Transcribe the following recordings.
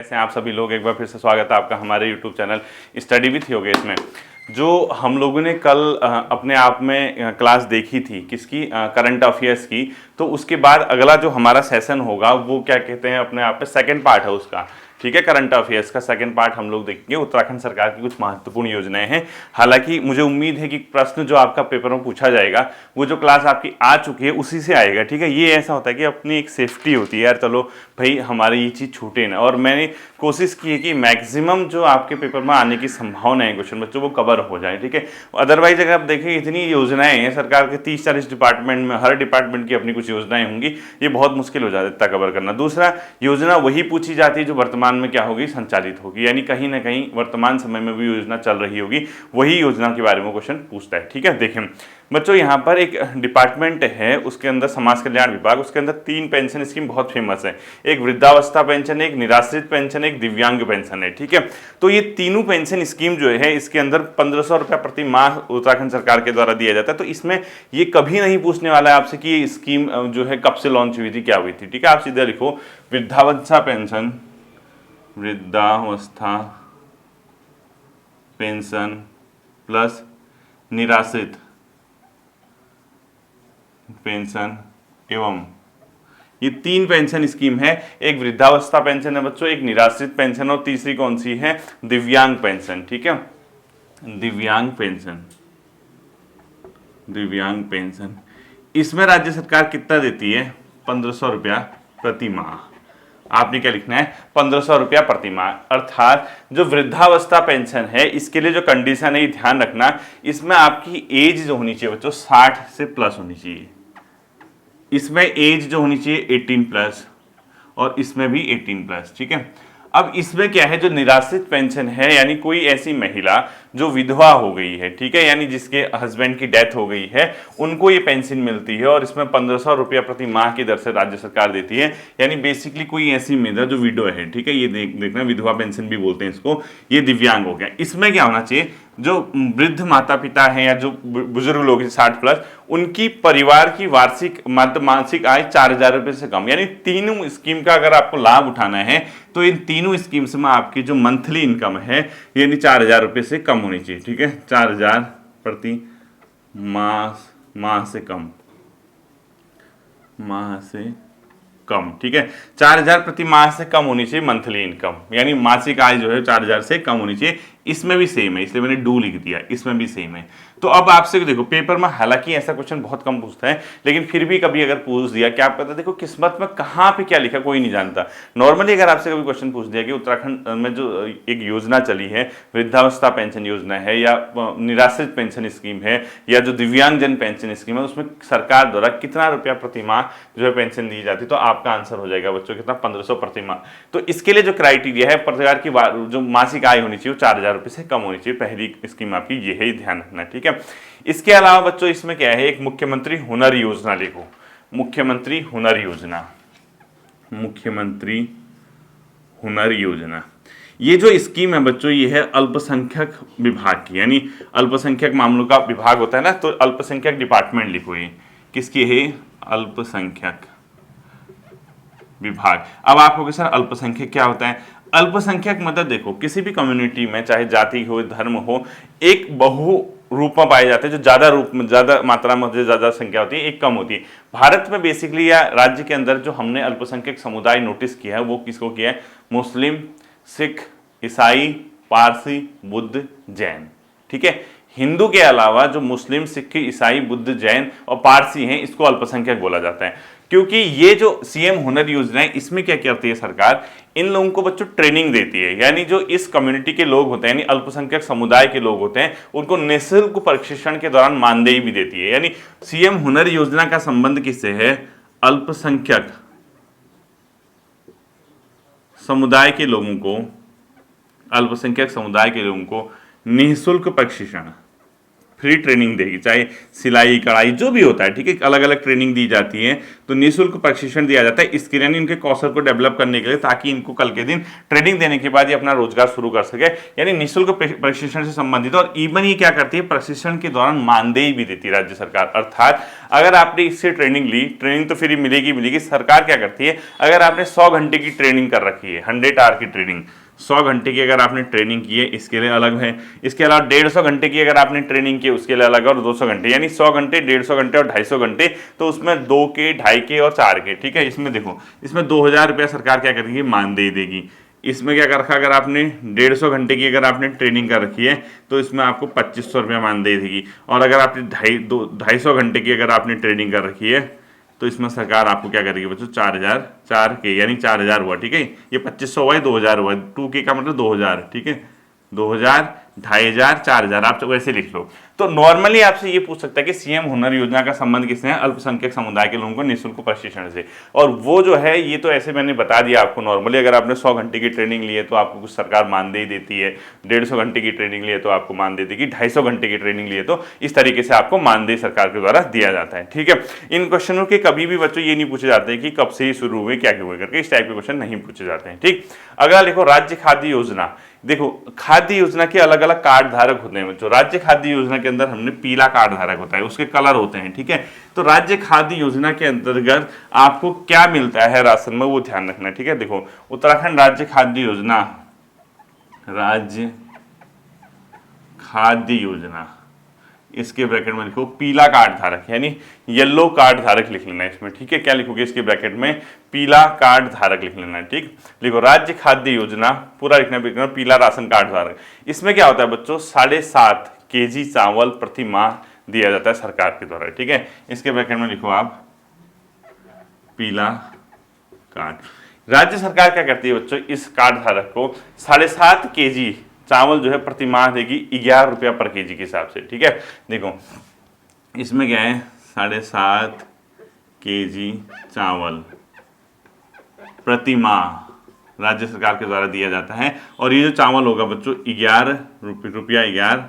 कैसे हैं आप सभी लोग। एक बार फिर से स्वागत है आपका हमारे YouTube channel study with Yogesh में। जो हम लोगों ने कल अपने आप में क्लास देखी थी किसकी, करंट अफेयर्स की, तो उसके बाद अगला जो हमारा सेशन होगा वो क्या कहते हैं, अपने आप में सेकंड पार्ट है उसका। ठीक है, करंट अफेयर्स का सेकंड पार्ट हम लोग देखेंगे। उत्तराखंड सरकार की कुछ महत्वपूर्ण योजनाएं हैं। हालांकि मुझे उम्मीद है कि प्रश्न जो आपका पेपर में पूछा जाएगा वो जो क्लास आपकी आ चुकी है उसी से आएगा। ठीक है, ये ऐसा होता है कि अपनी एक सेफ्टी होती है यार, चलो भाई हमारी ये चीज़ छूटे ना। और मैंने कोशिश की है कि मैक्सिमम जो आपके पेपर में आने की संभावना है क्वेश्चन बच्चों वो कवर हो जाए। ठीक है, अदरवाइज अगर आप देखें इतनी योजनाएं हैं सरकार के 30-40 डिपार्टमेंट में, हर डिपार्टमेंट की अपनी कुछ योजनाएं होंगी, ये बहुत मुश्किल हो जाता है इतना कवर करना। दूसरा, योजना वही पूछी जाती है जो वर्तमान में क्या होगी, संचालित होगी, यानी कहीं ना कहीं वर्तमान समय में भी योजना चल रही होगी, वही योजना के बारे में क्वेश्चन पूछता है। ठीक है, देखें बच्चों, यहाँ पर एक डिपार्टमेंट है, उसके अंदर समाज कल्याण विभाग, उसके अंदर 3 पेंशन स्कीम बहुत फेमस है। एक वृद्धावस्था पेंशन है, एक निराश्रित पेंशन है, एक दिव्यांग पेंशन है। ठीक है, तो ये तीनों पेंशन स्कीम जो है इसके अंदर 1500 रुपया प्रति माह उत्तराखंड सरकार के द्वारा दिया जाता है। तो इसमें ये कभी नहीं पूछने वाला है आपसे कि ये स्कीम जो है कब से लॉन्च हुई थी, क्या हुई थी। ठीक है, आप सीधे लिखो वृद्धावस्था पेंशन, वृद्धावस्था पेंशन प्लस निराश्रित पेंशन एवं, ये 3 पेंशन स्कीम है। एक वृद्धावस्था पेंशन है बच्चों, एक निराश्रित पेंशन और तीसरी कौन सी है, दिव्यांग पेंशन। ठीक है, दिव्यांग पेंशन, दिव्यांग पेंशन, इसमें राज्य सरकार कितना देती है, 1500 रुपया प्रति माह। आपने क्या लिखना है, 1500 रुपया प्रति माह। अर्थात जो वृद्धावस्था पेंशन है इसके लिए जो कंडीशन है ये ध्यान रखना, इसमें आपकी एज जो होनी चाहिए बच्चों 60 से प्लस होनी चाहिए। इसमें एज जो होनी चाहिए 18 प्लस और इसमें भी 18 प्लस। ठीक है, अब इसमें क्या है, जो निराश्रित पेंशन है यानी कोई ऐसी महिला जो विधवा हो गई है, ठीक है, यानी जिसके हस्बैंड की डेथ हो गई है, उनको ये पेंशन मिलती है और इसमें 1500 रुपया प्रति माह की दर से राज्य सरकार देती है। यानी बेसिकली कोई ऐसी महिला जो विडो है, ठीक है, ये देखना विधवा पेंशन भी बोलते हैं इसको। ये दिव्यांग हो गया। इसमें क्या होना चाहिए, जो वृद्ध माता पिता हैं या जो बुजुर्ग लोग हैं 60 प्लस, उनकी परिवार की वार्षिक मासिक आय 4000 रुपये से कम। यानी तीनों स्कीम का अगर आपको लाभ उठाना है तो इन तीनों स्कीम्स में आपकी जो मंथली इनकम है यानी 4000 रुपये से कम होनी चाहिए। ठीक है, 4000 प्रति माह से कम, माह से कम। ठीक है, 4000 प्रति माह से कम होनी चाहिए मंथली इनकम, यानी मासिक आय जो है 4000 से कम होनी चाहिए। इसमें भी सेम है, इसलिए मैंने डू लिख दिया, इसमें भी सेम है। तो अब आपसे देखो पेपर में हालांकि ऐसा क्वेश्चन बहुत कम पूछता है, लेकिन फिर भी कभी अगर पूछ दिया, क्या आप कहते देखो किस्मत में कहाँ पे क्या लिखा कोई नहीं जानता। नॉर्मली अगर आपसे कभी क्वेश्चन पूछ दिया कि उत्तराखंड में जो एक योजना चली है, वृद्धावस्था पेंशन योजना है या निराश्रित पेंशन स्कीम है या जो दिव्यांगजन पेंशन स्कीम है, उसमें सरकार द्वारा कितना रुपया प्रति माह जो है पेंशन दी जाती है, तो आपका आंसर हो जाएगा बच्चों कितना, 1500 प्रति माह। तो इसके लिए जो क्राइटेरिया है, प्रकार की जो मासिक आय होनी चाहिए वो 4000 रुपये से कम होनी चाहिए। पहली स्कीम आपकी ये है, ध्यान रखना। ठीक है, इसके अलावा बच्चों इसमें क्या है, एक मुख्यमंत्री हुनर योजना लिखो, मुख्यमंत्री हुनर योजना, मुख्यमंत्री हुनर योजना। ये जो स्कीम है बच्चों ये है अल्पसंख्यक विभाग की, यानी अल्पसंख्यक मामलों का विभाग होता है ना, तो अल्पसंख्यक डिपार्टमेंट लिखो। ये किसकी है, अल्पसंख्यक विभाग। अब आप कहोगे सर अल्पसंख्यक क्या होता है, अल्पसंख्यक मतलब देखो किसी भी कम्युनिटी में चाहे जाति हो धर्म हो, एक बहु रूप में पाए जाते हैं, जो ज्यादा रूप में ज्यादा मात्रा में जो ज्यादा संख्या होती है, एक कम होती है। भारत में बेसिकली या राज्य के अंदर जो हमने अल्पसंख्यक समुदाय नोटिस किया है वो किसको किया है, मुस्लिम, सिख, ईसाई, पारसी, बुद्ध, जैन। ठीक है, हिंदू के अलावा जो मुस्लिम, सिख, ईसाई, बुद्ध, जैन और पारसी हैं इसको अल्पसंख्यक बोला जाता है। क्योंकि ये जो सीएम हुनर योजना है इसमें क्या करती है सरकार, इन लोगों को बच्चों ट्रेनिंग देती है, यानी जो इस कम्युनिटी के लोग होते हैं यानी अल्पसंख्यक समुदाय के लोग होते हैं उनको निःशुल्क प्रशिक्षण के दौरान मानदेय भी देती है। यानी सीएम हुनर योजना का संबंध किससे है, अल्पसंख्यक समुदाय के लोगों को, अल्पसंख्यक समुदाय के लोगों को निःशुल्क प्रशिक्षण फ्री ट्रेनिंग देगी, चाहे सिलाई कढ़ाई जो भी होता है, ठीक है, अलग अलग ट्रेनिंग दी जाती है। तो निःशुल्क प्रशिक्षण दिया जाता है इसके लिए, इनके कौशल को डेवलप करने के लिए, ताकि इनको कल के दिन ट्रेनिंग देने के बाद ये अपना रोजगार शुरू कर सके। यानी निःशुल्क प्रशिक्षण से संबंधित। और इवन ये क्या करती है, प्रशिक्षण के दौरान मानदेय भी देती है राज्य सरकार। अर्थात अगर आपने इससे ट्रेनिंग ली, ट्रेनिंग तो फ्री मिलेगी, सरकार क्या करती है, अगर आपने 100 घंटे की ट्रेनिंग कर रखी है, 100 आवर की ट्रेनिंग, 100 घंटे की अगर आपने ट्रेनिंग की है, इसके लिए अलग है। इसके अलावा 150 घंटे की अगर आपने ट्रेनिंग की है, उसके लिए अलग है। और 200 घंटे, यानी 100 घंटे, 150 घंटे और 250 घंटे, तो उसमें 2 के, 2.5 के और 4 के, ठीक है। इसमें देखो, इसमें 2000 रुपया सरकार क्या करेगी, मानदेय देगी। इसमें क्या कर रखा, अगर आपने 150 घंटे की अगर आपने ट्रेनिंग कर रखी है, तो इसमें आपको 2500 रुपया मानदेय देगी। और अगर आपने 250 घंटे की अगर आपने ट्रेनिंग कर रखी है, तो इसमें सरकार आपको क्या करेगी बच्चों, 4000, 4 के यानी 4000 हुआ, ठीक है। ये 2500 हुआ, 2000 हुआ, 2 के का मतलब 2000, ठीक है। 2000, 2500, 4000, आप वैसे लिख लो। तो नॉर्मली आपसे ये पूछ सकता है कि सीएम हुनर योजना का संबंध किससे है, अल्पसंख्यक समुदाय के लोगों को निःशुल्क प्रशिक्षण से। और वो जो है, ये तो ऐसे मैंने बता दिया आपको, नॉर्मली अगर आपने 100 घंटे की ट्रेनिंग ली है तो आपको कुछ सरकार मानदेय देती है, 150 घंटे की ट्रेनिंग ली है तो आपको मानदेय देगी, 250 घंटे की ट्रेनिंग ली है तो इस तरीके से आपको मानदेय सरकार के द्वारा दिया जाता है, ठीक है। इन क्वेश्चनों के कभी भी बच्चों ये नहीं पूछे जाते हैं कि कब से ही शुरू हुए, क्या हुए करके, इस टाइप के क्वेश्चन नहीं पूछे जाते हैं, ठीक। अगला लिखो, राज्य खाद्य योजना। देखो, खाद्य योजना के अलग अलग कार्ड धारक होते हैं बच्चों। राज्य खाद्य योजना के अंदर हमने पीला कार्ड धारक होता है, उसके कलर होते हैं, ठीक है। तो राज्य खाद्य योजना के अंतर्गत आपको क्या मिलता है राशन में, वो ध्यान रखना है, ठीक है। देखो, उत्तराखंड राज्य खाद्य योजना, राज्य खाद्य योजना, इसके ब्रैकेट में लिखो पीला कार्ड धारक, यानी येलो कार्ड धारक लिख लेना है इसमें, ठीक है। क्या लिखोगे इसके ब्रैकेट में, पीला कार्ड धारक लिख लेना है, ठीक। लिखो राज्य खाद्य योजना, पूरा लिखना, पीला राशन कार्ड धारक। इसमें क्या होता है बच्चों, 7.5 केजी चावल प्रति माह दिया जाता है सरकार के द्वारा, ठीक है। इसके ब्रैकेट में लिखो आप पीला कार्ड। राज्य सरकार क्या करती है बच्चों, इस कार्ड धारक को 7.5 केजी चावल जो है प्रति माह देगी 11 रुपया पर केजी के हिसाब से, ठीक है। देखो, इसमें क्या है, 7.5 केजी चावल प्रति माह राज्य सरकार के द्वारा दिया जाता है। और ये जो चावल होगा बच्चों, 11 रुपया 11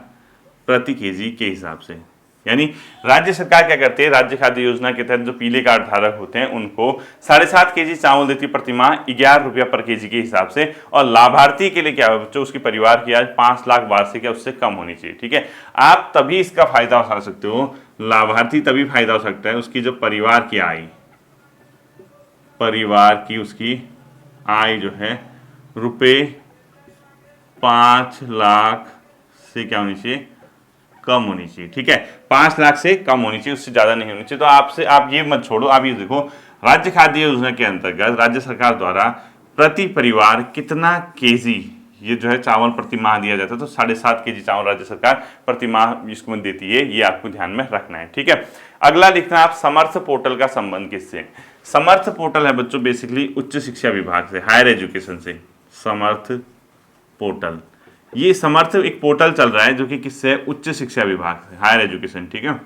प्रति केजी के हिसाब से। यानी राज्य सरकार क्या करती है, राज्य खाद्य योजना के तहत जो पीले कार्ड धारक होते हैं उनको 7.5 केजी चावल देती है प्रति माह 11 रुपया पर केजी के हिसाब से। और लाभार्थी के लिए क्या है बच्चों, उसके परिवार की आय 5 लाख वार्षिक या उससे कम होनी चाहिए, ठीक है। आप तभी इसका फायदा उठा सकते हो, लाभार्थी तभी फायदा हो सकता है उसकी जो परिवार की आय, परिवार की उसकी आय जो है रुपये 5 लाख से क्या होनी चाहिए, कम होनी चाहिए, ठीक है। 5 लाख से कम होनी चाहिए, उससे ज्यादा नहीं होनी चाहिए। तो आपसे आप ये मत छोड़ो, आप ये देखो, राज्य खाद्य योजना के अंतर्गत राज्य सरकार द्वारा प्रति परिवार कितना केजी ये जो है चावल प्रति माह दिया जाता है। तो 7.5 केजी चावल राज्य सरकार प्रति माह इसको देती है, ये आपको ध्यान में रखना है, ठीक है। अगला लिखना आप, समर्थ पोर्टल का संबंध किससे। समर्थ पोर्टल है बच्चों बेसिकली उच्च शिक्षा विभाग से, हायर एजुकेशन से। समर्थ पोर्टल, ये समर्थ एक पोर्टल चल रहा है जो कि किससे, उच्च शिक्षा विभाग से, हायर एजुकेशन, ठीक है,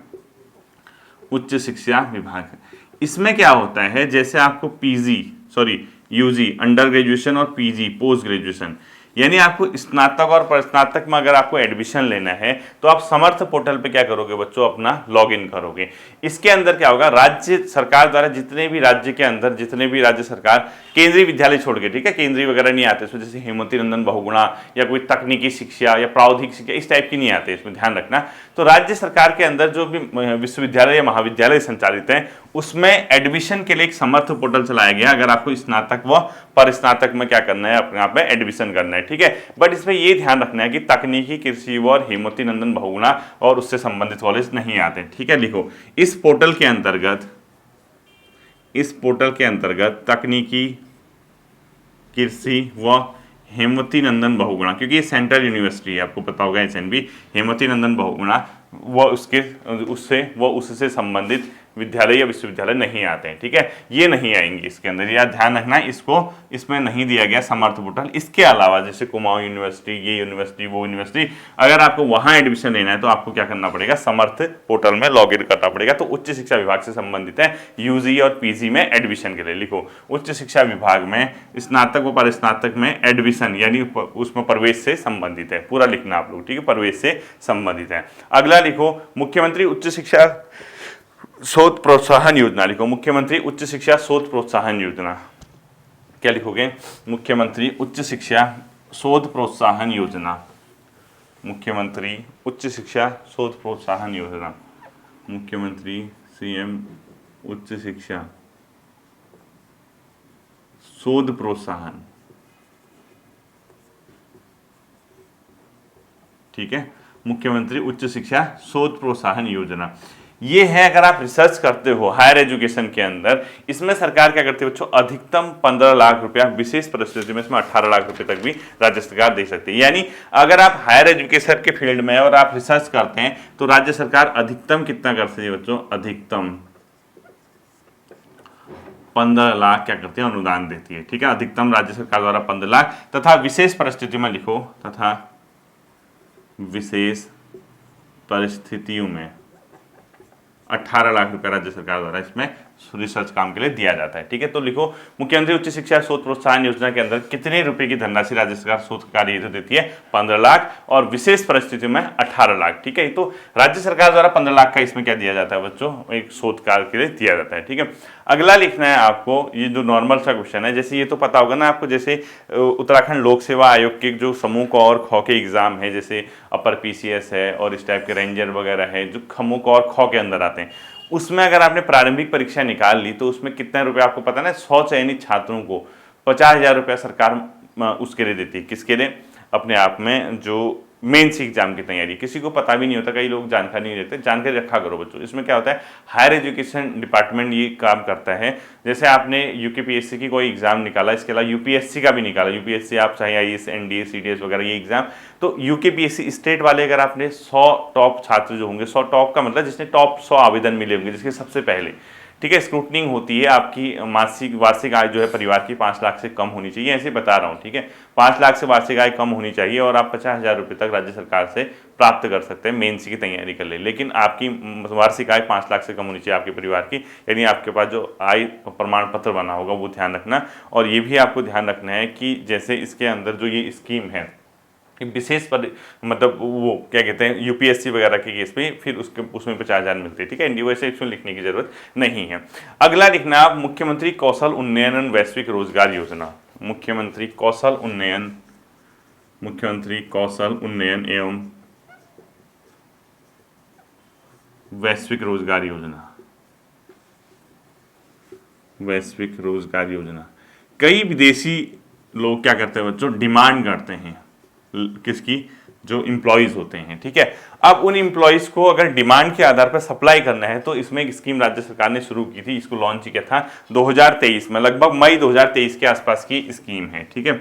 उच्च शिक्षा विभाग। इसमें क्या होता है, जैसे आपको यूजी अंडर ग्रेजुएशन और पीजी पोस्ट ग्रेजुएशन, यानी आपको स्नातक और स्नातक में अगर आपको एडमिशन लेना है तो आप समर्थ पोर्टल पे क्या करोगे बच्चों, अपना लॉगिन करोगे। इसके अंदर क्या होगा, राज्य सरकार द्वारा जितने भी राज्य के अंदर जितने भी राज्य सरकार केंद्रीय विद्यालय छोड़ के, ठीक है, केंद्रीय वगैरह नहीं आते इसमें, जैसे हेमवती नंदन बहुगुणा या कोई तकनीकी शिक्षा या प्रावधिक शिक्षा इस टाइप की नहीं आते, इसमें ध्यान रखना। तो राज्य सरकार के अंदर जो भी विश्वविद्यालय या महाविद्यालय संचालित हैं उसमें एडमिशन के लिए एक समर्थ पोर्टल चलाया गया। अगर आपको स्नातक व परिस्नातक में क्या करना है, अपने आप में एडमिशन करना है, ठीक है। बट इसमें ये ध्यान रखना है कि तकनीकी, कृषि और हेमवती नंदन बहुगुणा और उससे संबंधित कॉलेज नहीं आते, ठीक है। लिखो, इस पोर्टल के अंतर्गत तकनीकी, कृषि व हेमवती नंदन बहुगुणा, क्योंकि ये सेंट्रल यूनिवर्सिटी है, आपको पता होगा एसएनबी, हेमवती नंदन बहुगुणा, उससे संबंधित विद्यालय या विश्वविद्यालय नहीं आते हैं, ठीक है, ये नहीं आएंगे इसके अंदर, या ध्यान रखना इसको, इसमें नहीं दिया गया समर्थ पोर्टल। इसके अलावा जैसे कुमाऊं यूनिवर्सिटी, ये यूनिवर्सिटी, वो यूनिवर्सिटी, अगर आपको वहां एडमिशन लेना है तो आपको क्या करना पड़ेगा, समर्थ पोर्टल में लॉग इन करना पड़ेगा। तो उच्च शिक्षा विभाग से संबंधित है, यूजी और पीजी में एडमिशन के लिए लिखो उच्च शिक्षा विभाग में स्नातक व परिस्नातक में एडमिशन यानी उसमें प्रवेश से संबंधित है, पूरा लिखना आप लोग, ठीक है, प्रवेश से संबंधित है। अगला लिखो मुख्यमंत्री उच्च शिक्षा शोध प्रोत्साहन योजना, लिखो मुख्यमंत्री उच्च शिक्षा शोध प्रोत्साहन योजना, क्या लिखोगे, मुख्यमंत्री उच्च शिक्षा शोध प्रोत्साहन योजना, मुख्यमंत्री उच्च शिक्षा शोध प्रोत्साहन योजना, मुख्यमंत्री सीएम उच्च शिक्षा शोध प्रोत्साहन, ठीक है, मुख्यमंत्री उच्च शिक्षा शोध प्रोत्साहन योजना। ये है अगर आप रिसर्च करते हो हायर एजुकेशन के अंदर, इसमें सरकार क्या करती है बच्चों, अधिकतम 15 लाख रुपया, विशेष परिस्थिति में इसमें 18 लाख रुपए तक भी राज्य सरकार दे सकती है। यानी अगर आप हायर एजुकेशन के फील्ड में और आप रिसर्च करते हैं तो राज्य सरकार अधिकतम कितना कर सकती है बच्चों, अधिकतम 15 लाख क्या करती है, अनुदान देती है, ठीक है, अधिकतम राज्य सरकार द्वारा 15 लाख, तथा विशेष परिस्थिति में लिखो, तथा विशेष परिस्थितियों में 18 लाख रुपए राज्य सरकार द्वारा इसमें रिसर्च काम के लिए दिया जाता है, ठीक है। तो लिखो मुख्यमंत्री उच्च शिक्षा शोध प्रोत्साहन योजना के अंदर कितने रुपए की धनराशि राज्य सरकार शोध कार्य हेतु देती है, 15 लाख, और विशेष परिस्थितियों में 18 लाख, ठीक है। तो राज्य सरकार द्वारा 15 लाख का इसमें क्या दिया जाता है बच्चों, एक शोध कार्य के लिए दिया जाता है, ठीक है। अगला लिखना है आपको, ये जो नॉर्मल सा क्वेश्चन है, जैसे ये तो पता होगा ना आपको, जैसे उत्तराखंड लोक सेवा आयोग के जो समूह क और ख के एग्जाम है, जैसे अपर पीसीएस है और इस टाइप के रेंजर वगैरह है जो समूह क और ख के अंदर आते हैं, उसमें अगर आपने प्रारंभिक परीक्षा निकाल ली तो उसमें कितने रुपए आपको पता है ना, 100 चयनित छात्रों को 50,000 रुपया सरकार उसके लिए देती है, किसके लिए, अपने आप में जो मेंस एग्जाम की तैयारी, किसी को पता भी नहीं होता, कई लोग जानकारी नहीं रहते, जानकारी रखा करो बच्चों। इसमें क्या होता है, हायर एजुकेशन डिपार्टमेंट ये काम करता है, जैसे आपने यूकेपीएससी की कोई एग्जाम निकाला, इसके अलावा यूपीएससी का भी निकाला, यूपीएससी आप चाहे आईएएस, एनडीए, सीडीएस वगैरह ये एग्जाम, तो यूकेपीएससी स्टेट वाले अगर आपने 100 टॉप छात्र जो होंगे, 100 टॉप का मतलब जिसने टॉप 100 आवेदन मिले होंगे, जिसके सबसे पहले, ठीक है, स्क्रूटनिंग होती है, आपकी मासिक वार्षिक आय जो है परिवार की 5 लाख से कम होनी चाहिए, ऐसे बता रहा हूँ, ठीक है, 5 लाख से वार्षिक आय कम होनी चाहिए और आप 50,000 रुपये तक राज्य सरकार से प्राप्त कर सकते हैं मेंस की तैयारी कर ले, लेकिन आपकी वार्षिक आय 5 लाख से कम होनी चाहिए आपके परिवार की, यानी आपके पास जो आय प्रमाण पत्र बना होगा वो ध्यान रखना। और ये भी आपको ध्यान रखना है कि जैसे इसके अंदर जो ये स्कीम है विशेष पर, मतलब वो क्या कहते हैं, यूपीएससी वगैरह के केस में फिर उसमें 50,000 मिलते हैं, ठीक है, वैसे इसमें लिखने की जरूरत नहीं है। अगला लिखना आप मुख्यमंत्री कौशल उन्नयन वैश्विक रोजगार योजना, मुख्यमंत्री कौशल उन्नयन, मुख्यमंत्री कौशल उन्नयन एवं वैश्विक रोजगार योजना, वैश्विक रोजगार योजना। कई विदेशी लोग क्या करते हैं बच्चों, डिमांड करते हैं किसकी, जो इम्प्लॉइज होते हैं, ठीक है। अब उन इम्प्लॉइज को अगर डिमांड के आधार पर सप्लाई करना है तो इसमें एक स्कीम राज्य सरकार ने शुरू की थी, इसको लॉन्च किया था 2023 में, लगभग मई 2023 के आसपास की स्कीम है, ठीक है।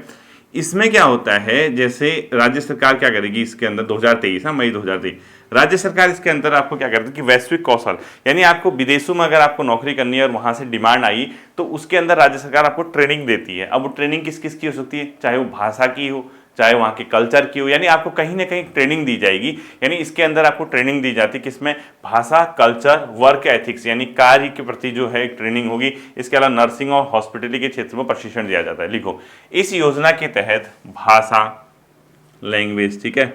इसमें क्या होता है, जैसे राज्य सरकार क्या करेगी इसके अंदर 2023, मई 2023, राज्य सरकार इसके अंदर आपको क्या करती है कि वैश्विक कौशल, यानी आपको विदेशों में अगर आपको नौकरी करनी है और वहां से डिमांड आई तो उसके अंदर राज्य सरकार आपको ट्रेनिंग देती है। अब वो ट्रेनिंग किस किस की हो सकती है, चाहे वो भाषा की हो, चाहे वहाँ के कल्चर की हो, यानी आपको कहीं ना कहीं ट्रेनिंग दी जाएगी। यानी इसके अंदर आपको ट्रेनिंग दी जाती है किसमें, भाषा, कल्चर, वर्क एथिक्स, यानी कार्य के प्रति जो है ट्रेनिंग होगी। इसके अलावा नर्सिंग और हॉस्पिटलिटी के क्षेत्र में प्रशिक्षण दिया जाता है। लिखो, इस योजना के तहत भाषा, लैंग्वेज, ठीक है,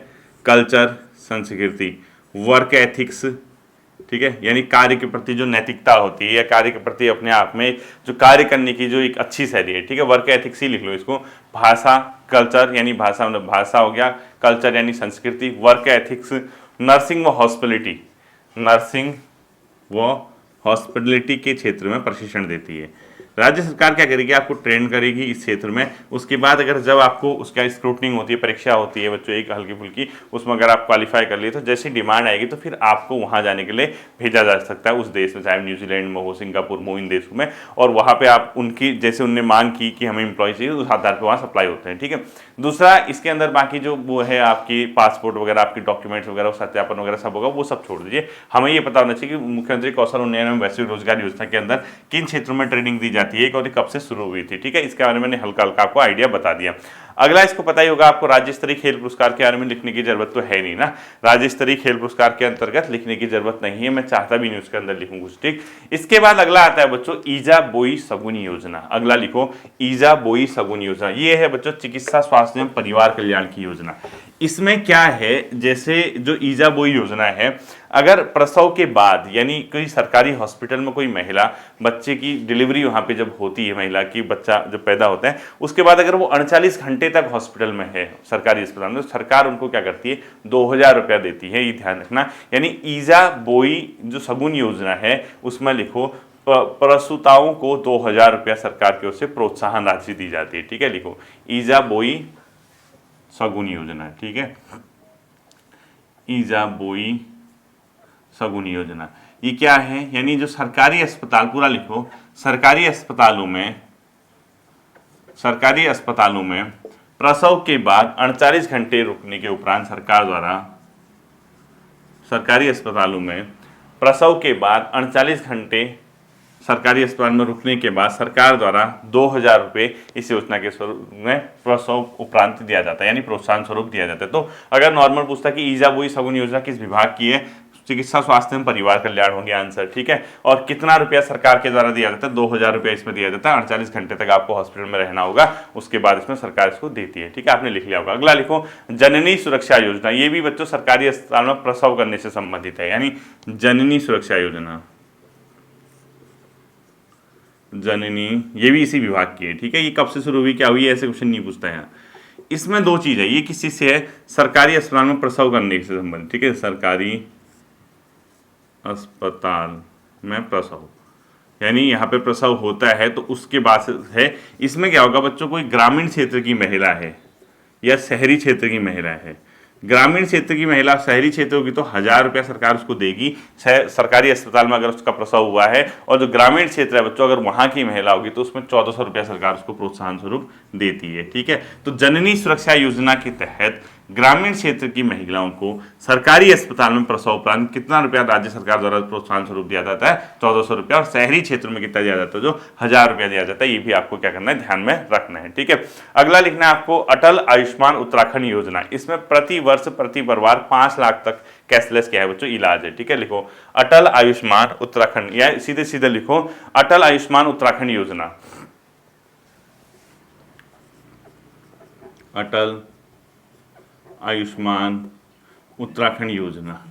कल्चर, संस्कृति, वर्क एथिक्स, ठीक है, यानी कार्य के प्रति जो नैतिकता होती है या कार्य के प्रति अपने आप में जो कार्य करने की जो एक अच्छी शैली है, ठीक है, वर्क एथिक्स ही लिख लो इसको। भाषा, कल्चर यानी भाषा मतलब भाषा हो गया, कल्चर यानी संस्कृति, वर्क एथिक्स, नर्सिंग व हॉस्पिटलिटी, नर्सिंग व हॉस्पिटलिटी के क्षेत्र में प्रशिक्षण देती है। राज्य सरकार क्या करेगी, आपको ट्रेन करेगी इस क्षेत्र में। उसके बाद अगर जब आपको उसका स्क्रूटनिंग होती है, परीक्षा होती है बच्चों एक हल्की फुल्की, उसमें अगर आप क्वालिफाई कर लिए तो जैसी डिमांड आएगी तो फिर आपको वहाँ जाने के लिए भेजा जा सकता है उस देश में, चाहे न्यूजीलैंड में हो, सिंगापुर में, इन देशों में, और वहाँ पे आप उनकी जैसे उनने मांग की कि हमें एम्प्लॉय चाहिए, उस आधार पर वहाँ सप्लाई होते हैं। ठीक है। दूसरा, इसके अंदर बाकी जो वो है आपकी पासपोर्ट वगैरह, आपकी डॉक्यूमेंट्स वगैरह, सत्यापन वगैरह सब होगा, वो सब छोड़ दीजिए। हमें ये पता होना चाहिए कि मुख्यमंत्री कौशल उन्नयन एवं वैश्विक रोजगार योजना के अंदर किन क्षेत्रों में ट्रेनिंग दी जाती है और कब से शुरू हुई थी। ठीक है, इसके बारे में मैंने हल्का हल्का आपको आइडिया बता दिया। अगला, इसको पता ही होगा आपको, राज्य स्तरीय खेल पुरस्कार के बारे में लिखने की जरूरत तो है नहीं ना। राज्य स्तरीय खेल पुरस्कार के अंतर्गत लिखने की जरूरत नहीं है, मैं चाहता भी नहीं उसके अंदर लिखूं कुछ। ठीक, इसके बाद अगला आता है बच्चों ईजा बोई सगुन योजना। अगला लिखो ईजा बोई सगुन योजना। ये है बच्चों चिकित्सा स्वास्थ्य एवं परिवार कल्याण की योजना। इसमें क्या है, जैसे जो ईजा बोई योजना है, अगर प्रसव के बाद यानी कोई सरकारी हॉस्पिटल में कोई महिला, बच्चे की डिलीवरी वहाँ पे जब होती है, महिला की बच्चा जब पैदा होता है, उसके बाद अगर वो 38 घंटे तक हॉस्पिटल में है सरकारी अस्पताल में, तो सरकार उनको क्या करती है, 2000 रुपया देती है। ये ध्यान रखना। यानी ईजा बोई जो सगुन योजना है उसमें लिखो प्रसूताओं को 2000 रुपया सरकार की ओर से प्रोत्साहन राशि दी जाती है। ठीक है, लिखो ईजा बोई सगुन योजना। ठीक है, ईजा बोई सगुन योजना ये क्या है, यानी जो सरकारी अस्पताल, पूरा लिखो, सरकारी अस्पतालों में प्रसव के बाद 38 घंटे रुकने के उपरांत सरकार द्वारा, सरकारी अस्पतालों में प्रसव के बाद 38 घंटे सरकारी अस्पताल में रुकने के बाद सरकार द्वारा 2000 रुपये इस योजना के स्वरूप में प्रसव उपरांत दिया जाता है, यानी प्रोत्साहन स्वरूप दिया जाता है। तो अगर नॉर्मल पूछता कि ईजा बोई सगुन योजना किस विभाग की है, चिकित्सा स्वास्थ्य एवं परिवार कल्याण हो गया आंसर। ठीक है, और कितना रुपया सरकार के द्वारा दिया जाता है, 2000 रुपया इसमें दिया जाता है। 48 घंटे तक आपको हॉस्पिटल में रहना होगा, उसके बाद इसमें सरकार इसको देती है। ठीक है, आपने लिख लिया होगा। अगला लिखो जननी सुरक्षा योजना। ये भी बच्चों सरकारी अस्पताल में प्रसव करने से संबंधित है, यानी जननी सुरक्षा योजना, जननी, ये भी इसी विभाग की है। ठीक है, ये कब से शुरू हुई, क्या हुई, ऐसे क्वेश्चन नहीं पूछता है। इसमें दो चीज है, ये किस चीज से है, सरकारी अस्पताल में प्रसव करने से संबंधित। ठीक है, सरकारी अस्पताल में प्रसव, यानी यहाँ पे प्रसव होता है तो उसके बाद है। इसमें क्या होगा बच्चों, कोई ग्रामीण क्षेत्र की महिला है या शहरी क्षेत्र की महिला है, ग्रामीण क्षेत्र की महिला, शहरी क्षेत्र होगी तो 1000 रुपया सरकार उसको देगी सरकारी अस्पताल में अगर उसका प्रसव हुआ है। और जो ग्रामीण क्षेत्र है बच्चों, अगर वहां की महिला होगी तो उसमें 1400 रुपया सरकार उसको प्रोत्साहन स्वरूप देती है। ठीक है, तो जननी सुरक्षा योजना के तहत ग्रामीण क्षेत्र की महिलाओं को सरकारी अस्पताल में प्रसव उपरांत कितना रुपया राज्य सरकार द्वारा प्रोत्साहन स्वरूप दिया जाता है, 1400 रुपया। और शहरी क्षेत्र में कितना दिया जाता है, जो 1000 रुपया दिया जाता है। ये भी आपको क्या करना है, ध्यान में रखना है। ठीक है, अगला लिखना है आपको अटल आयुष्मान उत्तराखंड योजना। इसमें प्रति वर्ष प्रति परिवार 5 लाख तक कैशलेस क्या है बच्चों, इलाज है। ठीक है, लिखो अटल आयुष्मान उत्तराखंड, या सीधे सीधे लिखो अटल आयुष्मान उत्तराखंड योजना। अटल आयुष्मान उत्तराखंड योजना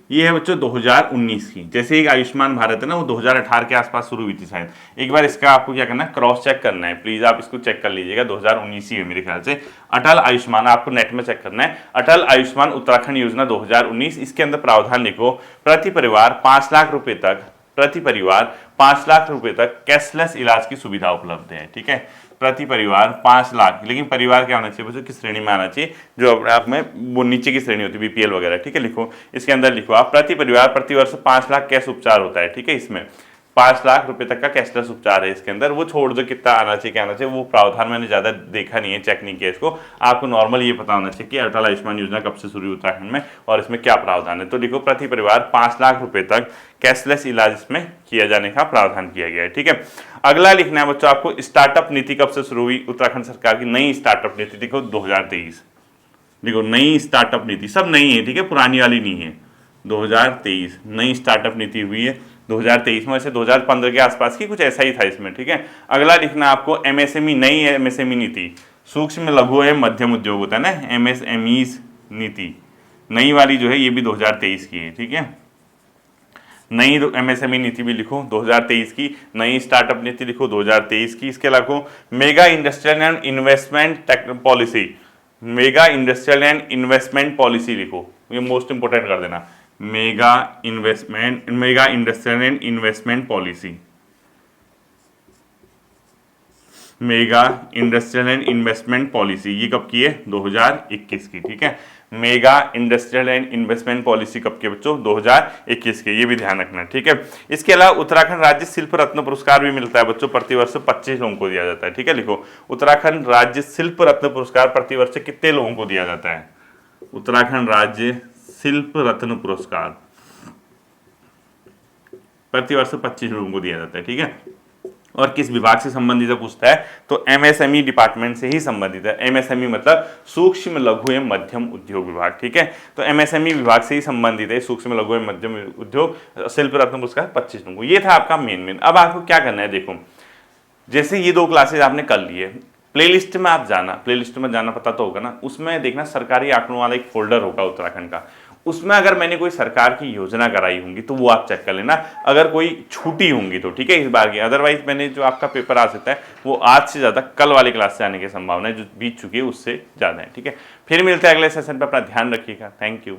ये है बच्चों 2019 की। जैसे एक आयुष्मान भारत है ना, वो 2018 के आसपास शुरू हुई थी शायद। एक बार इसका आपको क्या करना है, क्रॉस चेक करना है, प्लीज आप इसको चेक कर लीजिएगा, 2019 ही है मेरे ख्याल से। अटल आयुष्मान आपको नेट में चेक करना है, अटल आयुष्मान उत्तराखंड योजना 2019। इसके अंदर प्रावधान लिखो प्रति परिवार 5 लाख रुपए तक, प्रति परिवार 5 लाख रुपए तक कैशलेस इलाज की सुविधा उपलब्ध है। ठीक है, प्रति परिवार 5 लाख, लेकिन परिवार क्या होना चाहिए बच्चों, किस श्रेणी में आना चाहिए, जो अपने आप में वो नीचे की श्रेणी होती है, बीपीएल वगैरह। ठीक है, लिखो इसके अंदर लिखो आप प्रति परिवार प्रति वर्ष 5 लाख कैश उपचार होता है। ठीक है, इसमें 5 लाख रुपए तक का कैशलेस उपचार है इसके अंदर। वो छोड़ दो कितना आना चाहिए, क्या आना चाहिए, वो प्रावधान मैंने ज्यादा देखा नहीं है, चेक नहीं किया इसको। आपको नॉर्मल ये पता होना चाहिए कि अटल आयुष्मान योजना कब से शुरू हुई उत्तराखंड में और इसमें क्या प्रावधान है। तो लिखो प्रति परिवार 5 लाख रुपए तक कैशलेस इलाज इसमें किया जाने का प्रावधान किया गया है। ठीक है, अगला लिखना है बच्चों आपको स्टार्टअप नीति कब से शुरू हुई, उत्तराखंड सरकार की नई स्टार्टअप नीति। देखो 2023, देखो नई स्टार्टअप नीति, सब नई है। ठीक है, पुरानी वाली नहीं है। 2023 नई स्टार्टअप नीति हुई है 2023 में, वैसे 2015 के आसपास की कुछ ऐसा ही था इसमें। ठीक है, अगला लिखना आपको एमएसएमई, नई एमएसएमई नीति, सूक्ष्म लघु एवं मध्यम उद्योग होता है ना, एमएसएमई नीति नई वाली जो है ये भी 2023 की है। ठीक है, नई एमएसएमई नीति भी लिखो 2023 की, नई स्टार्टअप नीति लिखो 2023 की। इसके अलावा mega industrial and investment policy, mega industrial and investment policy लिखो, ये मोस्ट इंपोर्टेंट कर देना, mega industrial and investment policy. Mega industrial and investment policy, ये कब की है? 2021 की। ठीक है, mega industrial and investment policy कब की बच्चों? 2021 के, ये भी ध्यान रखना। ठीक है, इसके अलावा उत्तराखंड राज्य शिल्प रत्न पुरस्कार भी मिलता है बच्चों, प्रतिवर्ष 25 लोगों को दिया जाता है। ठीक है, लिखो उत्तराखंड राज्य शिल्प रत्न पुरस्कार प्रतिवर्ष कितने लोगों को दिया जाता है? उत्तराखंड राज्य शिल्प रत्न पुरस्कार प्रतिवर्ष 25 लोगों को दिया जाता है। ठीक है, और किस विभाग से संबंधित है पूछता है, तो एमएसएमई डिपार्टमेंट से ही संबंधित है। एमएसएमई मतलब सूक्ष्म लघु एवं मध्यम उद्योग विभाग। ठीक है, तो एमएसएमई विभाग से ही संबंधित है सूक्ष्म लघु एवं मध्यम उद्योग शिल्प रत्न पुरस्कार 25 लोगों को। ये था आपका मेन। अब आपको क्या करना है, देखो जैसे ये 2 क्लासेज आपने कर लिए, प्लेलिस्ट में आप जाना, प्लेलिस्ट में जाना पता तो होगा ना, उसमें देखना सरकारी आंकड़ों वाला एक फोल्डर होगा उत्तराखंड का, उसमें अगर मैंने कोई सरकार की योजना कराई होंगी तो वो आप चेक कर लेना, अगर कोई छूटी होंगी तो। ठीक है, इस बार की, अदरवाइज मैंने जो आपका पेपर आ सकता है वो आज से ज़्यादा कल वाली क्लास से आने की संभावना है, जो बीत चुकी है उससे ज़्यादा है। ठीक है, फिर मिलते हैं अगले सेशन पर, अपना ध्यान रखिएगा। Thank you.